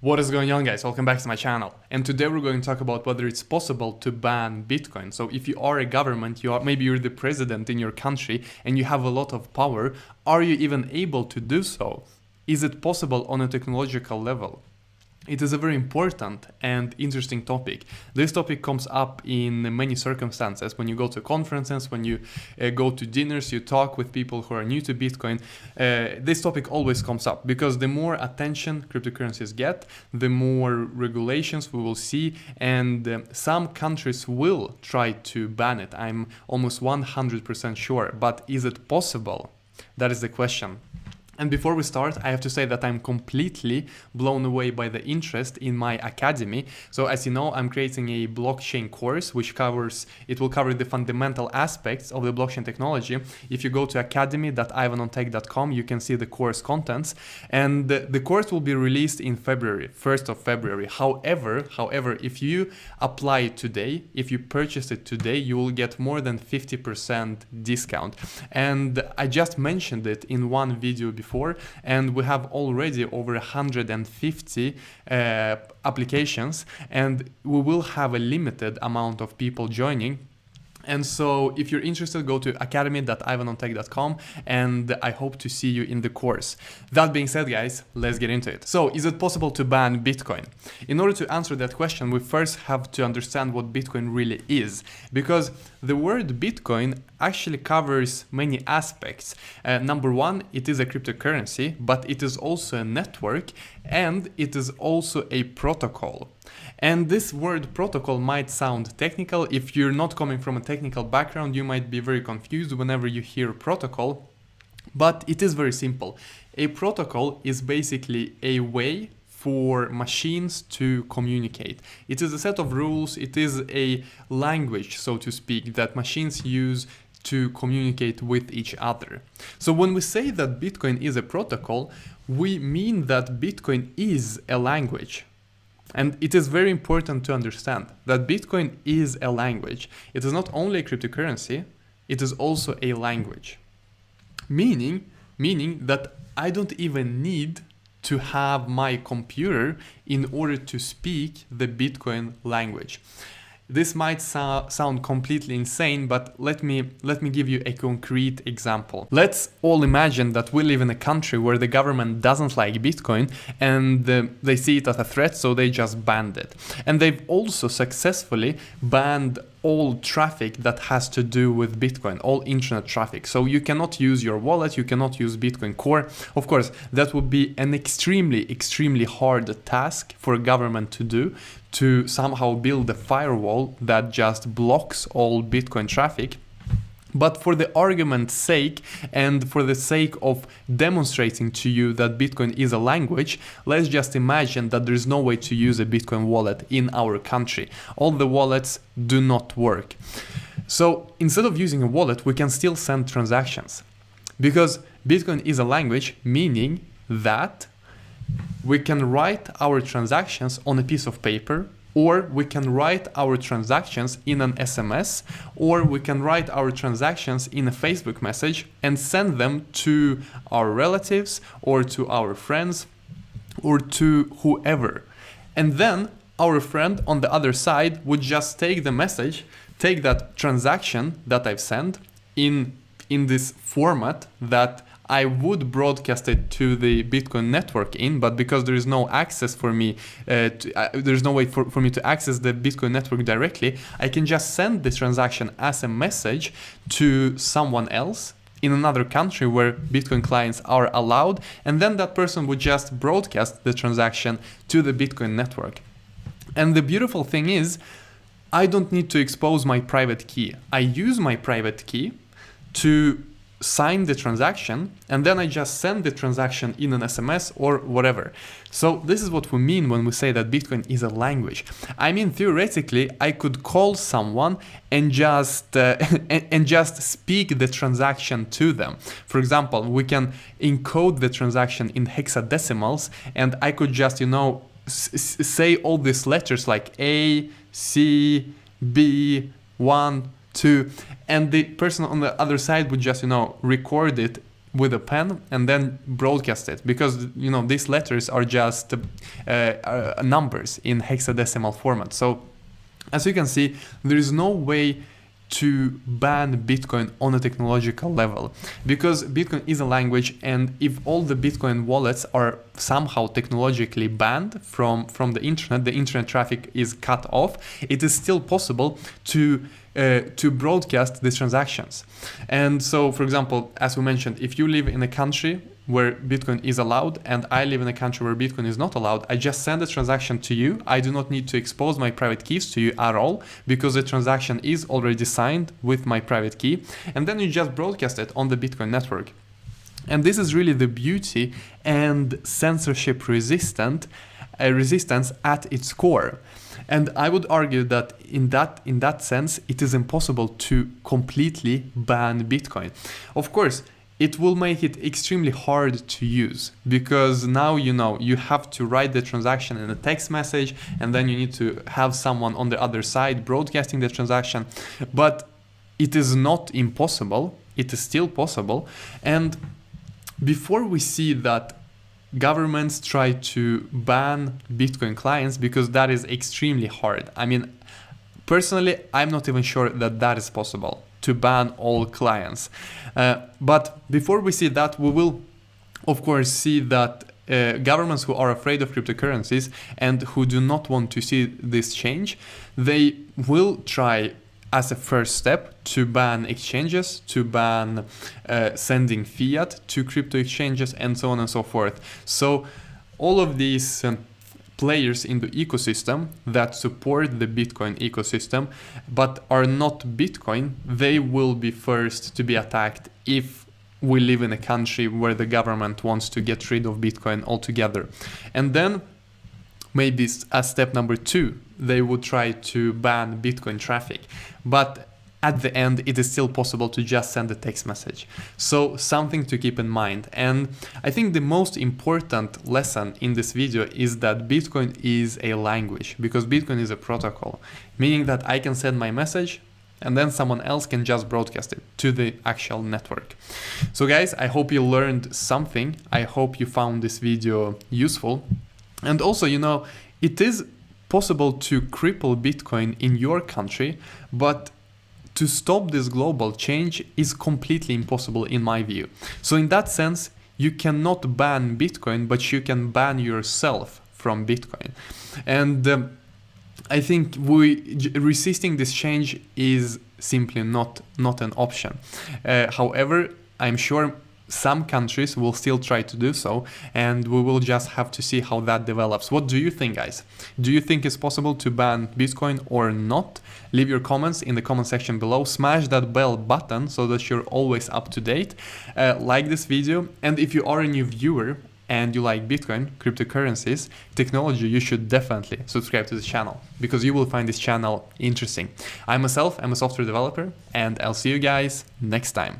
What is going on, guys? Welcome back to my channel. And today we're going to talk about whether it's possible to ban Bitcoin. So if you are a government, maybe you're the president in your country and you have a lot of power, are you even able to do so? Is it possible on a technological level? It is a very important and interesting topic. This topic comes up in many circumstances. When you go to conferences, when you go to dinners, you talk with people who are new to Bitcoin. This topic always comes up because the more attention cryptocurrencies get, the more regulations we will see, and some countries will try to ban it. I'm almost 100% sure. But is it possible? That is the question. And before we start, I have to say that I'm completely blown away by the interest in my academy. So as you know, I'm creating a blockchain course, which will cover the fundamental aspects of the blockchain technology. If you go to academy.ivanontech.com, you can see the course contents. And the course will be released in February, 1st of February. However, if you apply it today, if you purchase it today, you will get more than 50% discount. And I just mentioned it in one video before, and we have already over 150 applications, and we will have a limited amount of people joining. And so if you're interested, go to academy.ivanontech.com, and I hope to see you in the course. That being said, guys, let's get into it. So is it possible to ban Bitcoin? In order to answer that question, we first have to understand what Bitcoin really is, because the word Bitcoin actually covers many aspects. Number one, it is a cryptocurrency, but it is also a network, and it is also a protocol. And this word protocol might sound technical. If you're not coming from a technical background, you might be very confused whenever you hear protocol, but it is very simple. A protocol is basically a way for machines to communicate. It is a set of rules, it is a language, so to speak, that machines use to communicate with each other. So when we say that Bitcoin is a protocol, we mean that Bitcoin is a language. And it is very important to understand that Bitcoin is a language. It is not only a cryptocurrency, it is also a language. Meaning that I don't even need to have my computer in order to speak the Bitcoin language. This might sound completely insane, but let me give you a concrete example. Let's all imagine that we live in a country where the government doesn't like Bitcoin, and they see it as a threat, so they just banned it. And they've also successfully banned all traffic that has to do with Bitcoin, all internet traffic. So you cannot use your wallet, you cannot use Bitcoin Core. Of course, that would be an extremely hard task for a government to do, to somehow build a firewall that just blocks all Bitcoin traffic. But for the argument's sake, and for the sake of demonstrating to you that Bitcoin is a language, let's just imagine that there's no way to use a Bitcoin wallet in our country. All the wallets do not work. So instead of using a wallet, we can still send transactions. Because Bitcoin is a language, meaning that we can write our transactions on a piece of paper, or we can write our transactions in an SMS, or we can write our transactions in a Facebook message and send them to our relatives or to our friends or to whoever. And then our friend on the other side would just take the message, take that transaction that I've sent in this format that I would broadcast it to the Bitcoin network but because there is no access for me, there's no way for me to access the Bitcoin network directly, I can just send the transaction as a message to someone else in another country where Bitcoin clients are allowed, and then that person would just broadcast the transaction to the Bitcoin network. And the beautiful thing is, I don't need to expose my private key. I use my private key to sign the transaction, and then I just send the transaction in an SMS or whatever. So this is what we mean when we say that Bitcoin is a language. I mean, theoretically, I could call someone and just speak the transaction to them. For example, we can encode the transaction in hexadecimals, and I could just, say all these letters like A, C, B, 1, 2, and the person on the other side would just record it with a pen and then broadcast it, because you know these letters are just numbers in hexadecimal format. So as you can see, there is no way to ban Bitcoin on a technological level, because Bitcoin is a language, and if all the Bitcoin wallets are somehow technologically banned from the internet traffic is cut off, it is still possible to broadcast these transactions. And so, for example, as we mentioned, if you live in a country where Bitcoin is allowed and I live in a country where Bitcoin is not allowed, I just send a transaction to you. I do not need to expose my private keys to you at all, because the transaction is already signed with my private key, and then you just broadcast it on the Bitcoin network. And this is really the beauty and censorship resistance at its core. And I would argue that in that sense, it is impossible to completely ban Bitcoin. Of course, it will make it extremely hard to use, because now you have to write the transaction in a text message, and then you need to have someone on the other side broadcasting the transaction. But it is not impossible, it is still possible. And before we see that governments try to ban Bitcoin clients, because that is extremely hard. I mean, personally, I'm not even sure that is possible, to ban all clients. But before we see that, we will, of course, see that governments who are afraid of cryptocurrencies and who do not want to see this change, they will try as a first step to ban exchanges, to ban sending fiat to crypto exchanges, and so on and so forth. So all of these players in the ecosystem that support the Bitcoin ecosystem but are not Bitcoin, they will be first to be attacked if we live in a country where the government wants to get rid of Bitcoin altogether. And then maybe as step number 2, they would try to ban Bitcoin traffic. But at the end, it is still possible to just send a text message. So something to keep in mind. And I think the most important lesson in this video is that Bitcoin is a language, because Bitcoin is a protocol, meaning that I can send my message and then someone else can just broadcast it to the actual network. So guys, I hope you learned something. I hope you found this video useful. And also, it is possible to cripple Bitcoin in your country, but to stop this global change is completely impossible in my view. So in that sense, you cannot ban Bitcoin, but you can ban yourself from Bitcoin. And I think resisting this change is simply not an option. However, I'm sure some countries will still try to do so, and we will just have to see how that develops. What do you think, guys? Do you think it's possible to ban Bitcoin or not? Leave your comments in the comment section below. Smash that bell button so that you're always up to date. Like this video, and if you are a new viewer and you like Bitcoin, cryptocurrencies, technology, you should definitely subscribe to this channel, because you will find this channel interesting. I myself am a software developer, and I'll see you guys next time.